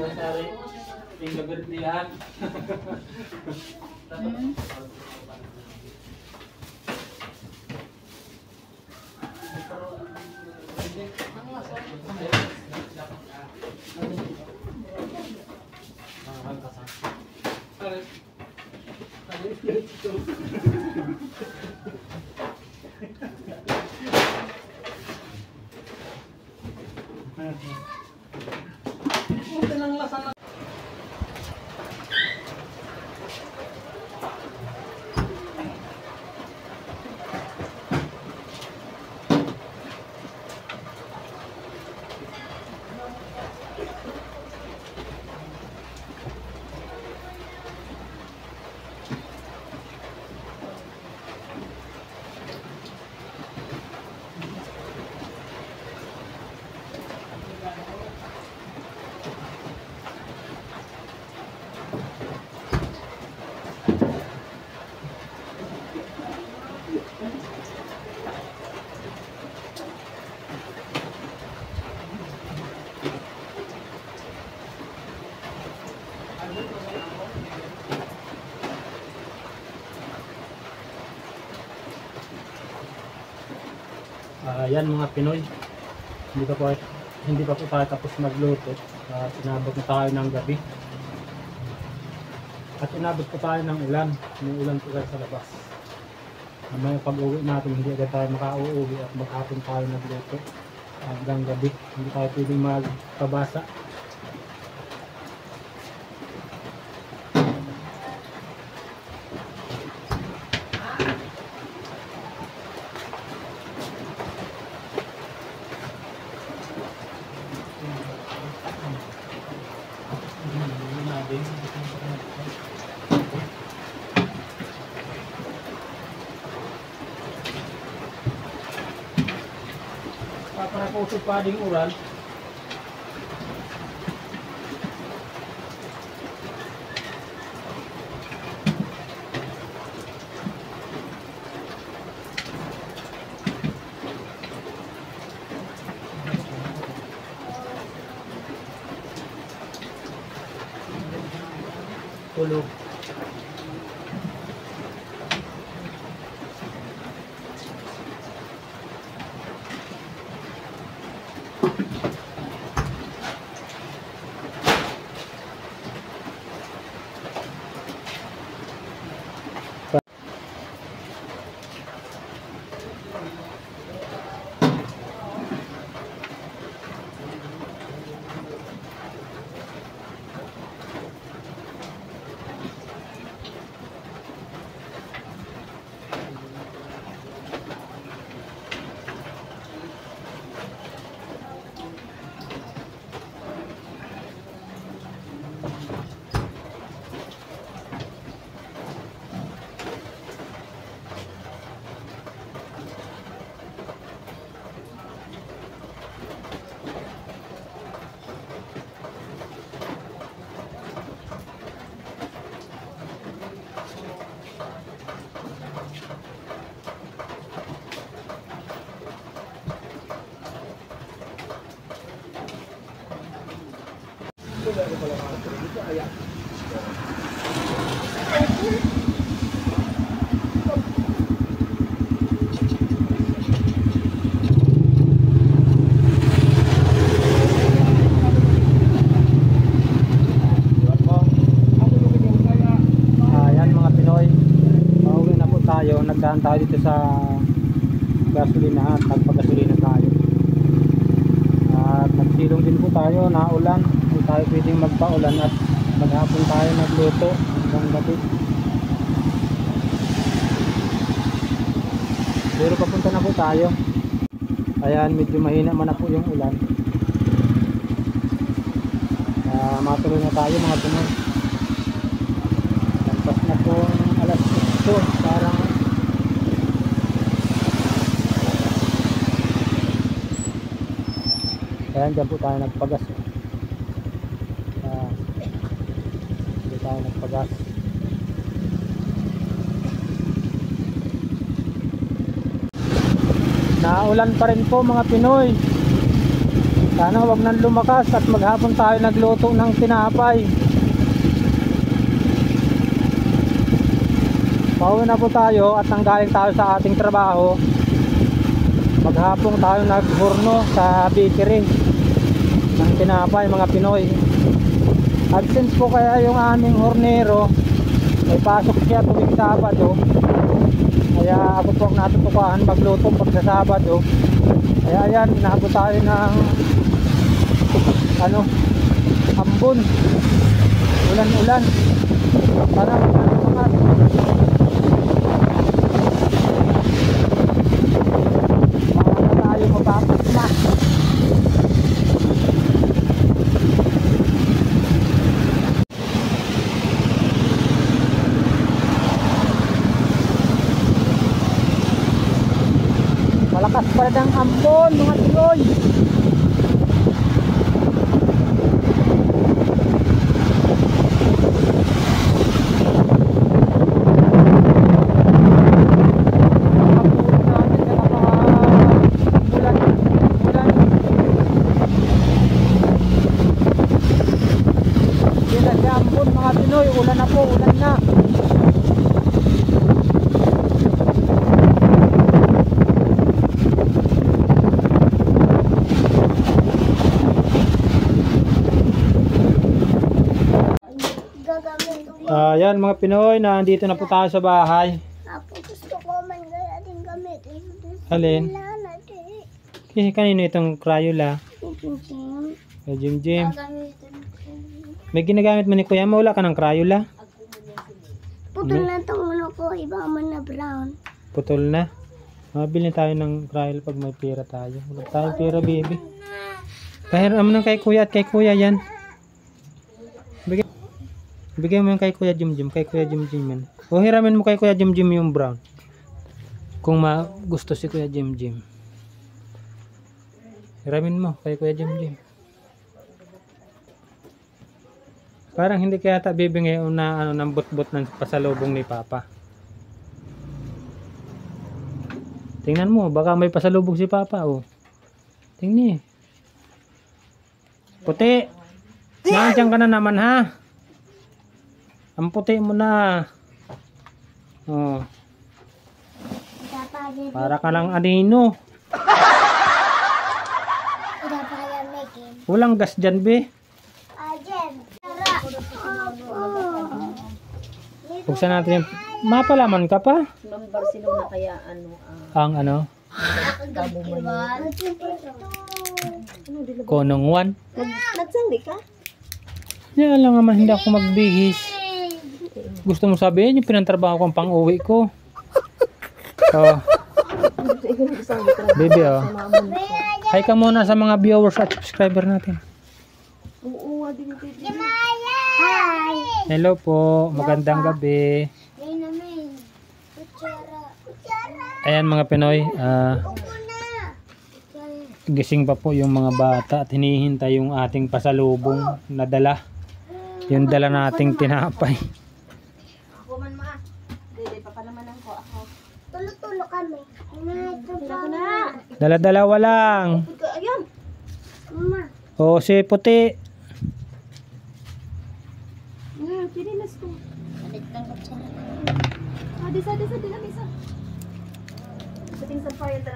Masari, yung gabirit niyan. Yan mga Pinoy, hindi pa po tayo tapos magluto. Inabot na tayo ng gabi at inabot po tayo ng ulan. May ulan po tayo sa labas. May pag-uwi natin hindi agad tayo makauuwi at maghapon tayo nagluto hanggang gabi. Hindi tayo pwedeng magpabasa. Para po sa pading uran, tulog. Nagdaan tayo dito sa gasolina at nagpagasolina tayo at nagsilong din po tayo na ulan. Hindi tayo pwedeng magpaulan at maghapon tayo nagluto hanggang gabi. Pero papunta na po tayo. Ayan, medyo mahina man na po yung ulan. Matuloy na tayo mga Pinoy. Lampas na po alas 8, parang ayan, dyan po tayo nagpagas. Dito tayo nagpagas. Naulan pa rin po mga Pinoy. Sana wag nang lumakas at maghapon tayo nagluto ng tinapay. Pauwi na po tayo at nanggaling tayo sa ating trabaho. Maghapon tayo naghurno sa bakery ng tinapay, mga Pinoy. Absent po kaya yung aming hornero. May pasok siya tuwing Sabado. Kaya ako po ang natutukahan magluto pag sa Sabado. Kaya ayan, inabot tayo ng ambon. Ulan-ulan. Sana maglumakas. Baka na tayo mapapasma. Malakas pa rin ang ambon, mga Pinoy. Sila si ambon, mga Pinoy. Ulan na po, ulan na. Ayan mga Pinoy, nandito na po tayo sa bahay. Ako gusto ko man gaya din gamitin. Alin? Kasi kanino itong Crayola? Kay Jim. Gagamitin ko. May ginagamit mo ni Kuya mo, wala ka ng Crayola? Putol na itong ulo ko, iba man na brown. Putol na. Mabili tayo ng Crayola pag may pera tayo. Wala tayong pera, baby. Pahiram mo ng kay Kuya at kay Kuya yan. Bigay mo yung kay Kuya Jim. Kay Kuya Jim yan. O hiramin mo kay Kuya Jim yung brown. Kung gusto si Kuya Jim. Hiramin mo kay Kuya Jim. Parang hindi kaya ta baby ngayon na ng bot-bot ng pasalubong ni Papa. Tingnan mo, baka may pasalubong si Papa, oh. Tingnan. Puti. Nandiyan ka na naman, ha? Ang puti mo na. Oh. Para ka lang anino. Walang gas dyan, be. Buksan natin yung... Mapalaman ka pa? Ma'am Barcelona kaya Ang Konong 1. nagsandi ka? Yan lang naman, hindi ako magbihis. Gusto mo sabihin yung pinantrabaho kong pang-uwi ko? Oh. Baby, oh. Hi ka muna sa mga viewers at subscriber natin. Oo, din Hi! Hello po, magandang gabi. Ayan mga Pinoy, gising pa po yung mga bata at hinihintay yung ating pasalubong na dala. Yung dala nating tinapay. Ako man ma. Dede papalamanan ko ako. Tulo-tulo kami. Ako na. Dala-dalawa lang. Ayun. Mama. O si puti. Pili nas ko. Balik lang ko siya. Disa dila bisa. Sa ting sa fire